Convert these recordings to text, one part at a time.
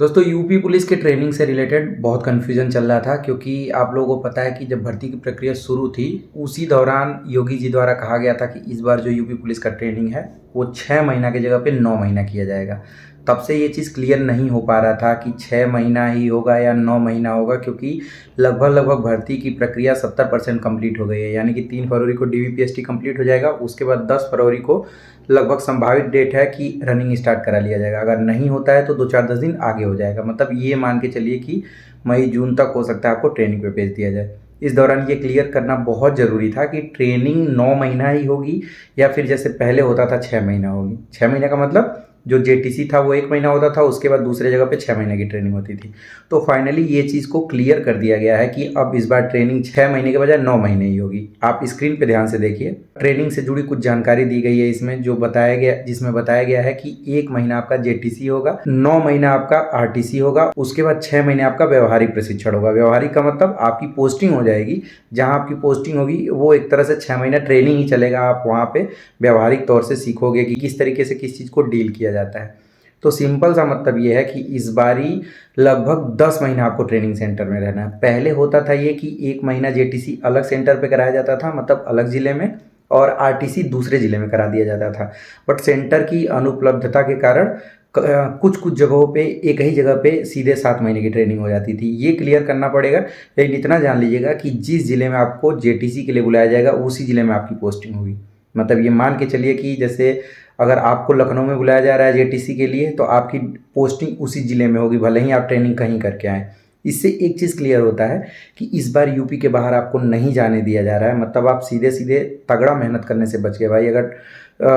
दोस्तों UP police के training से रिलेटेड बहुत कन्फ्यूजन चल रहा था क्योंकि आप लोगों को पता है कि जब भर्ती की प्रक्रिया शुरू थी उसी दौरान योगी जी द्वारा कहा गया था कि इस बार जो यूपी पुलिस का ट्रेनिंग है वो 6 महीना की जगह पे 9 महीना किया जाएगा। तब से ये चीज़ क्लियर नहीं हो पा रहा था कि 6 महीना ही होगा या 9 महीना होगा, क्योंकि लगभग लगभग भर्ती की प्रक्रिया 70% कंप्लीट हो गई है। यानी कि 3 फरवरी को डीवीपीएसटी कंप्लीट हो जाएगा, उसके बाद 10 फरवरी को लगभग संभावित डेट है कि रनिंग स्टार्ट करा लिया जाएगा। अगर नहीं होता है तो 2 4 10 दिन आगे हो जाएगा। मतलब ये मान के चलिए कि मई जून तक हो सकता है आपको ट्रेनिंग पे भेज दिया जाए। इस दौरान ये क्लियर करना बहुत ज़रूरी था कि ट्रेनिंग 9 महीना ही होगी या फिर जैसे पहले होता था 6 महीना होगी। 6 महीने का मतलब जो जेटीसी था वो 1 महीना होता था, उसके बाद दूसरे जगह पे 6 महीने की ट्रेनिंग होती थी। तो फाइनली ये चीज़ को क्लियर कर दिया गया है कि अब इस बार ट्रेनिंग 6 महीने के बजाय 9 महीने ही होगी। आप स्क्रीन पे ध्यान से देखिए, ट्रेनिंग से जुड़ी कुछ जानकारी दी गई है इसमें, जिसमें बताया गया है कि 1 महीना आपका जेटीसी होगा, 9 महीना आपका आरटीसी होगा, उसके बाद 6 महीने आपका व्यवहारिक प्रशिक्षण होगा। व्यवहारिक का मतलब आपकी पोस्टिंग हो जाएगी, जहाँ आपकी पोस्टिंग होगी वो एक तरह से 6 महीना ट्रेनिंग ही चलेगा। आप वहाँ पे व्यवहारिक तौर से सीखोगे कि किस तरीके से किस चीज़ को डील किया जाता है। तो सिंपल सा मतलब ये है कि इस बारी लगभग 10 महीना आपको ट्रेनिंग सेंटर में रहना है। पहले होता था ये कि 1 महीना जेटीसी अलग सेंटर पे कराया जाता था, मतलब अलग ज़िले में, और आरटीसी दूसरे ज़िले में करा दिया जाता था। बट सेंटर की अनुपलब्धता के कारण कुछ कुछ जगहों पे एक ही जगह पे सीधे 7 महीने की ट्रेनिंग हो जाती थी। ये क्लियर करना पड़ेगा। लेकिन इतना जान लीजिएगा कि जिस ज़िले में आपको जेटीसी के लिए बुलाया जाएगा उसी ज़िले में आपकी पोस्टिंग होगी। मतलब ये मान के चलिए कि जैसे अगर आपको लखनऊ में बुलाया जा रहा है जेटीसी के लिए, तो आपकी पोस्टिंग उसी ज़िले में होगी, भले ही आप ट्रेनिंग कहीं करके आएँ। इससे एक चीज़ क्लियर होता है कि इस बार यूपी के बाहर आपको नहीं जाने दिया जा रहा है। मतलब आप सीधे सीधे तगड़ा मेहनत करने से बच गए भाई। अगर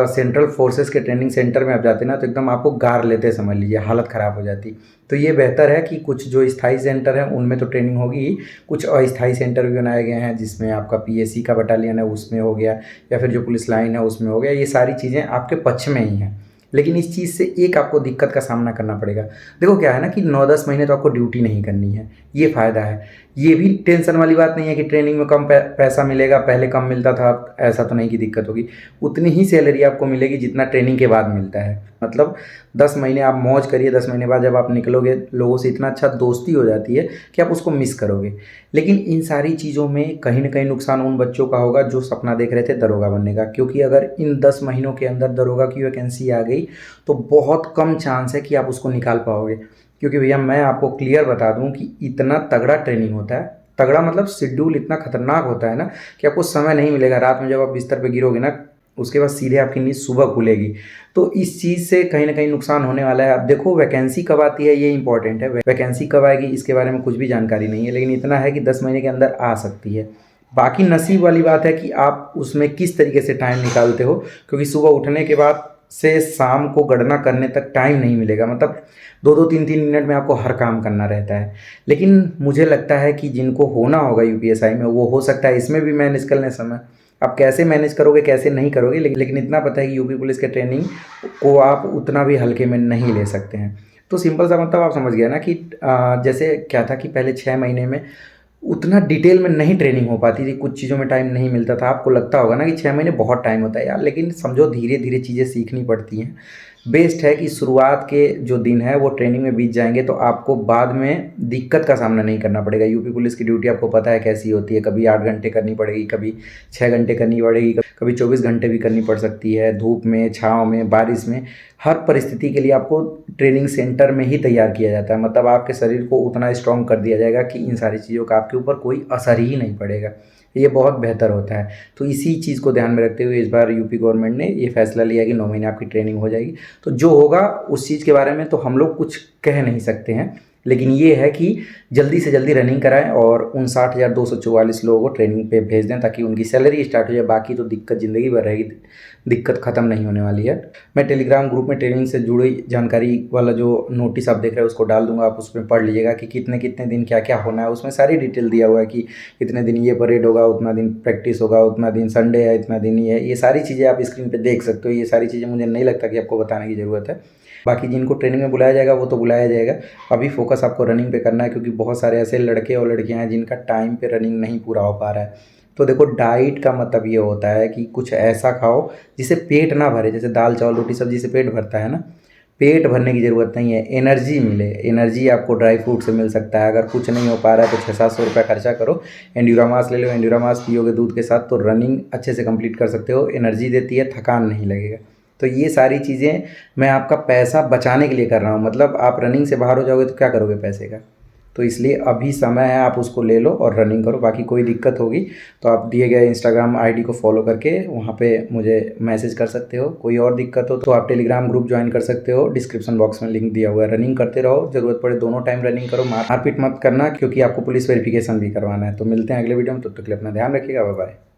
सेंट्रल फोर्सेस के ट्रेनिंग सेंटर में आप जाते ना तो एकदम आपको गार लेते, समझ लीजिए हालत ख़राब हो जाती। तो ये बेहतर है कि कुछ जो स्थायी सेंटर हैं उनमें तो ट्रेनिंग होगी ही, कुछ अस्थायी सेंटर भी बनाए गए हैं जिसमें आपका पीएसी का बटालियन है उसमें हो गया, या फिर जो पुलिस लाइन है उसमें हो गया। ये सारी चीज़ें आपके पक्ष में ही हैं। लेकिन इस चीज़ से एक आपको दिक्कत का सामना करना पड़ेगा। देखो क्या है ना कि 9 10 महीने तो आपको ड्यूटी नहीं करनी है, ये फ़ायदा है। ये भी टेंशन वाली बात नहीं है कि ट्रेनिंग में कम पैसा मिलेगा, पहले कम मिलता था, ऐसा तो नहीं कि दिक्कत होगी। उतनी ही सैलरी आपको मिलेगी जितना ट्रेनिंग के बाद मिलता है। मतलब 10 महीने आप मौज करिए, 10 महीने बाद जब आप निकलोगे लोगों से इतना अच्छा दोस्ती हो जाती है कि आप उसको मिस करोगे। लेकिन इन सारी चीज़ों में कहीं न कहीं नुकसान उन बच्चों का होगा जो सपना देख रहे थे दरोगा बनने का, क्योंकि अगर इन 10 महीनों के अंदर दरोगा की वैकेंसी आ गई तो बहुत कम चांस है कि आप उसको निकाल पाओगे। क्योंकि भैया मैं आपको क्लियर बता दूं कि इतना तगड़ा ट्रेनिंग होता है, तगड़ा मतलब शेड्यूल इतना खतरनाक होता है ना कि आपको समय नहीं मिलेगा। रात में जब आप बिस्तर पे गिरोगे ना, उसके बाद सीधे आपकी नींद सुबह खुलेगी। तो इस चीज़ से कहीं ना कहीं नुकसान होने वाला है। अब देखो वैकेंसी कब आती है ये इंपॉर्टेंट है, वैकेंसी कब आएगी इसके बारे में कुछ भी जानकारी नहीं है, लेकिन इतना है कि 10 महीने के अंदर आ सकती है। बाकी नसीब वाली बात है कि आप उसमें किस तरीके से टाइम निकालते हो, क्योंकि सुबह उठने के बाद से शाम को गणना करने तक टाइम नहीं मिलेगा। मतलब 2 2 3 3 मिनट में आपको हर काम करना रहता है। लेकिन मुझे लगता है कि जिनको होना होगा यूपीएसआई में वो हो सकता है इसमें भी मैनेज कर लें समय। आप कैसे मैनेज करोगे कैसे नहीं करोगे, लेकिन इतना पता है कि यूपी पुलिस के ट्रेनिंग को आप उतना भी हल्के में नहीं ले सकते हैं। तो सिंपल सा मतलब आप समझ गया ना कि जैसे क्या था कि पहले 6 महीने में उतना डिटेल में नहीं ट्रेनिंग हो पाती थी, कुछ चीज़ों में टाइम नहीं मिलता था। आपको लगता होगा ना कि 6 महीने बहुत टाइम होता है यार, लेकिन समझो धीरे धीरे चीज़ें सीखनी पड़ती हैं। बेस्ट है कि शुरुआत के जो दिन है वो ट्रेनिंग में बीत जाएंगे तो आपको बाद में दिक्कत का सामना नहीं करना पड़ेगा। यूपी पुलिस की ड्यूटी आपको पता है कैसी होती है, कभी 8 घंटे करनी पड़ेगी, कभी 6 घंटे करनी पड़ेगी, कभी 24 घंटे भी करनी पड़ सकती है, धूप में, छाँव में, बारिश में। हर परिस्थिति के लिए आपको ट्रेनिंग सेंटर में ही तैयार किया जाता है। मतलब आपके शरीर को उतना स्ट्रॉन्ग कर दिया जाएगा कि इन सारी चीज़ों का आपके ऊपर कोई असर ही नहीं पड़ेगा। ये बहुत बेहतर होता है। तो इसी चीज़ को ध्यान में रखते हुए इस बार यूपी गवर्नमेंट ने ये फैसला लिया कि 9 महीने आपकी ट्रेनिंग हो जाएगी। तो जो होगा उस चीज़ के बारे में तो हम लोग कुछ कह नहीं सकते हैं, लेकिन ये है कि जल्दी से जल्दी रनिंग कराएं और उन 60,244 लोगों को ट्रेनिंग पे भेज दें ताकि उनकी सैलरी स्टार्ट हो जाए। बाकी तो दिक्कत ज़िंदगी भर रहेगी, दिक्कत ख़त्म नहीं होने वाली है। मैं टेलीग्राम ग्रुप में ट्रेनिंग से जुड़ी जानकारी वाला जो नोटिस आप देख रहे हैं उसको डाल दूंगा, आप उसमें पढ़ लीजिएगा कि कितने कितने दिन क्या क्या होना है। उसमें सारी डिटेल दिया हुआ है कि इतने दिन ये परेड होगा, उतना दिन प्रैक्टिस होगा, उतना दिन संडे है, इतना दिन ये है। ये सारी चीज़ें आप स्क्रीन पर देख सकते हो। ये सारी चीज़ें मुझे नहीं लगता कि आपको बताने की ज़रूरत है। बाकी जिनको ट्रेनिंग में बुलाया जाएगा वो तो बुलाया जाएगा। अभी फोकस आपको रनिंग पे करना है, क्योंकि बहुत सारे ऐसे लड़के और लड़कियां हैं जिनका टाइम पे रनिंग नहीं पूरा हो पा रहा है। तो देखो डाइट का मतलब ये होता है कि कुछ ऐसा खाओ जिससे पेट ना भरे। जैसे दाल चावल रोटी सब्जी से पेट भरता है ना, पेट भरने की ज़रूरत नहीं है, एनर्जी मिले। एनर्जी आपको ड्राई फ्रूट से मिल सकता है। अगर कुछ नहीं हो पा रहा है तो 600-700 रुपये खर्चा करो, एंड्यूरामास ले लो, एंड्यूरामास पियोगे दूध के साथ तो रनिंग अच्छे से कंप्लीट कर सकते हो। एनर्जी देती है, थकान नहीं लगेगा। तो ये सारी चीज़ें मैं आपका पैसा बचाने के लिए कर रहा हूँ। मतलब आप रनिंग से बाहर हो जाओगे तो क्या करोगे पैसे का? तो इसलिए अभी समय है, आप उसको ले लो और रनिंग करो। बाकी कोई दिक्कत होगी तो आप दिए गए इंस्टाग्राम आईडी को फॉलो करके वहाँ पे मुझे मैसेज कर सकते हो। कोई और दिक्कत हो तो आप टेलीग्राम ग्रुप ज्वाइन कर सकते हो, डिस्क्रिप्शन बॉक्स में लिंक दिया हुआ है। रनिंग करते रहो, ज़रूरत पड़े दोनों टाइम रनिंग करो, मारपीट मत करना क्योंकि आपको पुलिस वेरिफिकेशन भी करवाना है। तो मिलते हैं अगले वीडियो में, तब तक के लिए अपना ध्यान रखिएगा। Bye bye.